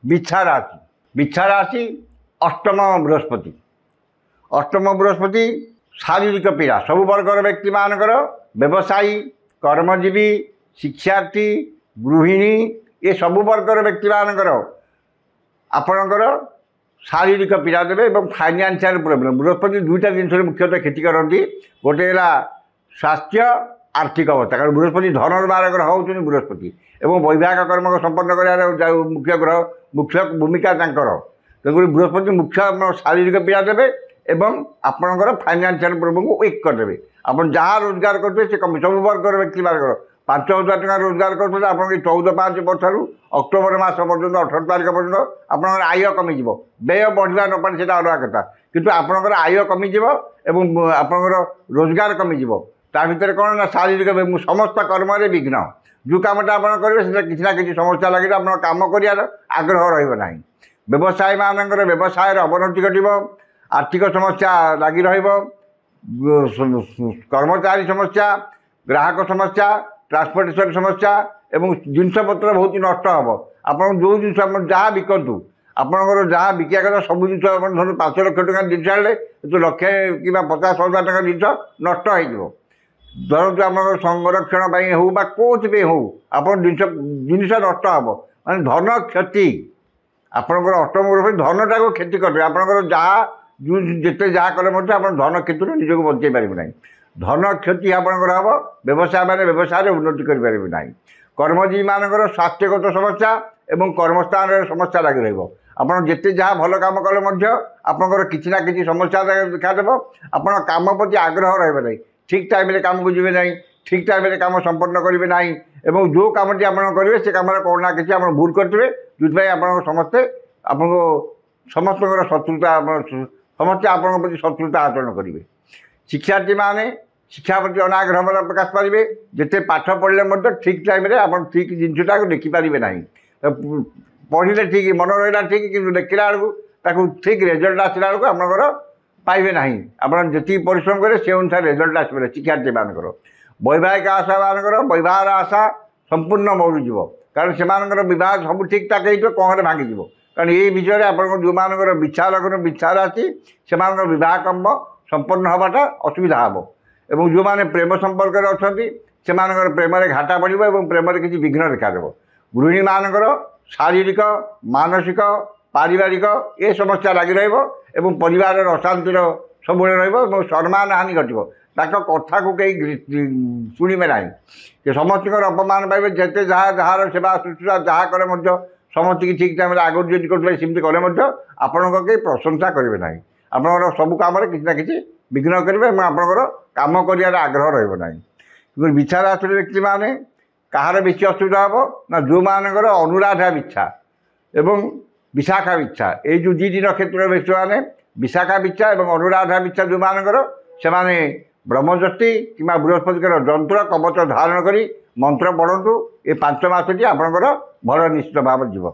बिच्छा राशि अष्टम बृहस्पति शारीरिक पीड़ा सबु वर्गर व्यक्ति मानकर व्यवसायी कर्मजीवी शिक्षार्थी गृहिणी ये सबु वर्गर व्यक्ति मानकर आपणकर शारीरिक पीड़ा देवे और फाइनान्शियल प्रोब्लेम बृहस्पति दुईटा जिनस मुख्यतः क्षति करती गोटे है स्वास्थ्य आर्थिक अवस्था कारण बृहस्पति धनर ग्रह होती बृहस्पति और वैवाहिक कर्म संपन्न कर मुख्य ग्रह मुख्य भूमिका तेणुक बृहस्पति मुख्य शारीरिक पीड़ा देवे एवं आपणकर फाइनान्शियल प्रोब्लेम को वीक करदे आप जहाँ रोजगार करते से कम सब वर्गर व्यक्ति मानकर 5,000 टका रोजगार करते आप 14/5 वर्ष अक्टोबर मास पर्यटन 18 तारीख पर्यटन आप आय कमिज व्यय बढ़ा नपड़े से अलग कथा किंतु आपणकर आय कमिज एवं आपणकर रोजगार कमिज ता भर कौन ना शारीरिक समस्त कर्म विघ्न जो कमटा आप करेंगे किसी ना कि समस्या लगे आप कम कर आग्रह रहा व्यवसायी मानकर व्यवसाय अवनति घट आर्थिक समस्या लगी कर्मचारी समस्या ग्राहक समस्या ट्रांसपोर्टेशन समस्या एवं जिनपतर बहुत नष्ट हम आप जो जिन जहाँ बिकतु आपंकर जहाँ बिका कथा सब जिन धर 5 लाख टका जिन आने तो 1,00,000 कि 50,000 टका जिन नष्ट हो धरतु आप संरक्षण हो कौन हो आप जिन नष्ट हम माने धन क्षति आपंकर अष्टम ग्रह धनटा को क्षति कर आपंकर जहाँ जिते जहाँ कले आप धन क्षति निजक बचे पारे ना धन क्षति आपंकर हम व्यवसाय मैंने व्यवसाय उन्नति करें ना कर्मजीवी मानकर स्वास्थ्यगत समस्या एवं कर्मस्थान समस्या लगी रहा जिते जहाँ भल कम कले आपंकर किसी ना कि समस्या देखादेव आप कम प्रति आग्रह रहा ठीक टाइम कम को जी ना ठीक टाइम कम संपन्न करेंगे ना एवं जो कमटी आप करेंगे से कम कौन ना कि भूल करेंगे जो आप समस्ते आपको समस्त शत्रुता समस्ते आप प्रति शत्रुता आचरण करेंगे शिक्षार्थी माने शिक्षा प्रति अनाग्रह प्रकाश पारे जिते पाठ पढ़ले ठीक टाइम आप ठीक जिनटा देखिपारे ना पढ़ले ठीक मन रहा ठीक कि देखला बेलू ठीक रेजल्ट आसला बेलू आपंकर पाइबे ना आप जी परिश्रम करेंगे से अनुसार रेजल्ट आसपे शिक्षार्थी मानकर वैवाहिक आशा मानकर वैवाहर आशा संपूर्ण मरुज कारण से बह सब ठीक ठाक हो कौन भांगी कारण ये विषय आप जो मानकर बिच्छा लग्न बिच्छा राशि से बह कम संपन्न हवाटा असुविधा हम और जो मैंने प्रेम संपर्क अच्छा से प्रेम घाटा पड़ो और प्रेम किसी विघ्न देखादेव गृहिणी मानकर शारीरिक मानसिक पारिवारिक ये समस्या लगी रही परिवार अशांतिर सब सम्मान हानि घटो कथा को कहीं शुणे ना समस्त अपमान पाइबे जिते जहाँ जहाँ सेवा शुश्रूषा जहाँ कले समस्त की ठीक टाइम आगे जी करेंगे सेमती कले आपण कहीं प्रशंसा करेंगे ना आपंकर सब कम किसी ना कि विघ्न करेंगे आपंकर कम कर आग्रह रहा बिच्छा राशि व्यक्ति मैंने कहार बेसी असुविधा हम ना जो मानकर अनुराधा बिच्छा एवं विशाखा बिच्छा ये जो दुईटी नक्षत्र व्यक्ति मैंने विशाखा बिच्छा और अनुराधा बिच्छा जो मानकर से ब्रह्मज्योति कि बृहस्पति जंत्र कवच धारण करी मंत्र पढ़ु ये 5 मासटी आपंकर भल निश्चित भाव जीव।